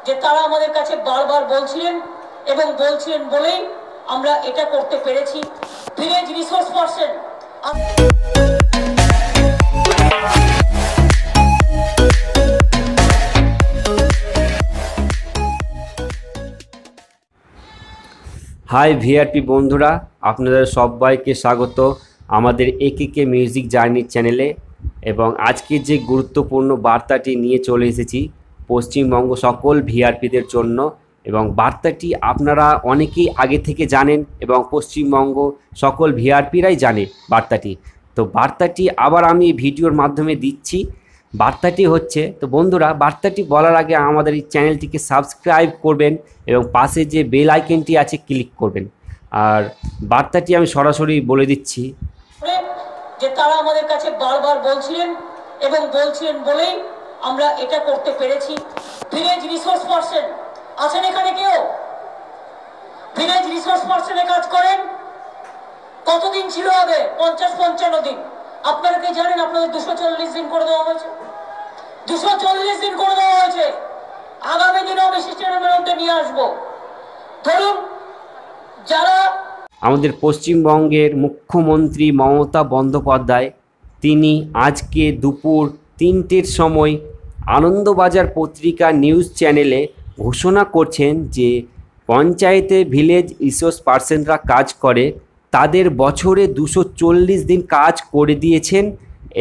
যে তারা আমাদের কাছে বারবার বলছিলেন এবং বলছিলেন বলেই আমরা এটা করতে পেরেছি। Village resource person hi VRP বন্ধুরা, আপনাদের সবাইকে স্বাগত আমাদের একেকে মিউজিক জার্নি চ্যানেলে। এবং আজকে যে গুরুত্বপূর্ণ বার্তাটি নিয়ে চলে এসেছি পশ্চিমবঙ্গ সকল ভিআরপিদের জন্য, এবং বার্তাটি আপনারা অনেকেই আগে থেকে জানেন এবং পশ্চিমবঙ্গ সকল ভিআরপিরাই জানে বার্তাটি। তো বার্তাটি আবার আমি ভিডিওর মাধ্যমে দিচ্ছি। বার্তাটি হচ্ছে, তো বন্ধুরা বার্তাটি বলার আগে আমাদের এই চ্যানেলটিকে সাবস্ক্রাইব করবেন এবং পাশে যে বেল আইকনটি আছে ক্লিক করবেন। আর বার্তাটি আমি সরাসরি বলে দিচ্ছি যে তারা আমাদের কাছে বারবার বলছিলেন এবং বলছিলেন বলেই আমরা এটা করতে পেরেছি। ভিলেজ রিসোর্স পার্সন আছেন এখানে কেউ? ভিলেজ রিসোর্স পার্সনে কাজ করেন? কতদিন ছিল আগে? 50-55 দিন। আপনারা কি জানেন আপনাদের 240 দিন করে দেওয়া হয়েছে? 240 দিন করে দেওয়া হয়েছে। আগামী দিনেও আমি সিস্টেমের মধ্যে নিয়ে আসবো। ধরুন যারা আমাদের পশ্চিমবঙ্গের মুখ্যমন্ত্রী মমতা বন্দ্যোপাধ্যায়, তিনি আজকে দুপুর 3টের সময় আনন্দবাজার পত্রিকা নিউজ চ্যানেলে ঘোষণা করছেন যে পঞ্চায়েতে ভিলেজ রিসোর্স পার্সনরা কাজ করে তাদের বছরে 240 দিন কাজ করে দিয়েছেন।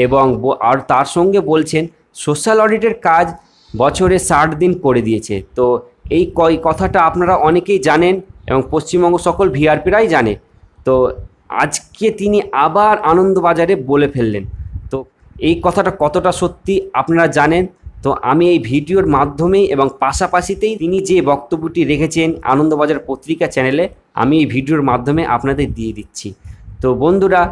এবং আর তার সঙ্গে বলছেন সোশ্যাল অডিটের কাজ বছরে 60 দিন করে দিয়েছে। তো এই কথাটা আপনারা অনেকেই জানেন এবং পশ্চিমবঙ্গ সকল ভিআরপিরাই জানে। তো আজকে তিনি আবার আনন্দবাজারে বলে ফেললেন। তো এই কথাটা কতটা সত্যি আপনারা জানেন। তো আমি এই ভিডিওর মাধ্যমেই এবং পাশাপাশিতেই তিনি যে বক্তব্যটি রেখেছেন আনন্দবাজার পত্রিকা চ্যানেলে, আমি এই ভিডিওর মাধ্যমে আপনাদের দিয়ে দিচ্ছি। তো বন্ধুরা,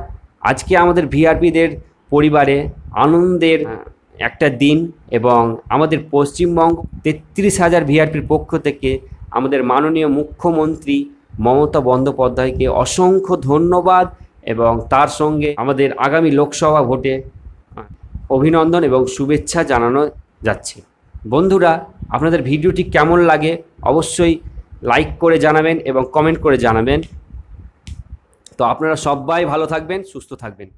আজকে আমাদের ভিআরপিদের পরিবারে আনন্দের একটা দিন, এবং আমাদের পশ্চিমবঙ্গ 33,000 ভিআরপির পক্ষ থেকে আমাদের মাননীয় মুখ্যমন্ত্রী মমতা বন্দ্যোপাধ্যায়কে অসংখ্য ধন্যবাদ, এবং তার সঙ্গে আমাদের আগামী লোকসভা ভোটে অভিনন্দন এবং শুভেচ্ছা জানানো যাচ্ছে। বন্ধুরা, আপনাদের ভিডিওটি কেমন লাগে অবশ্যই লাইক করে জানাবেন এবং কমেন্ট করে জানাবেন। তো আপনারা সবাই ভালো থাকবেন, সুস্থ থাকবেন।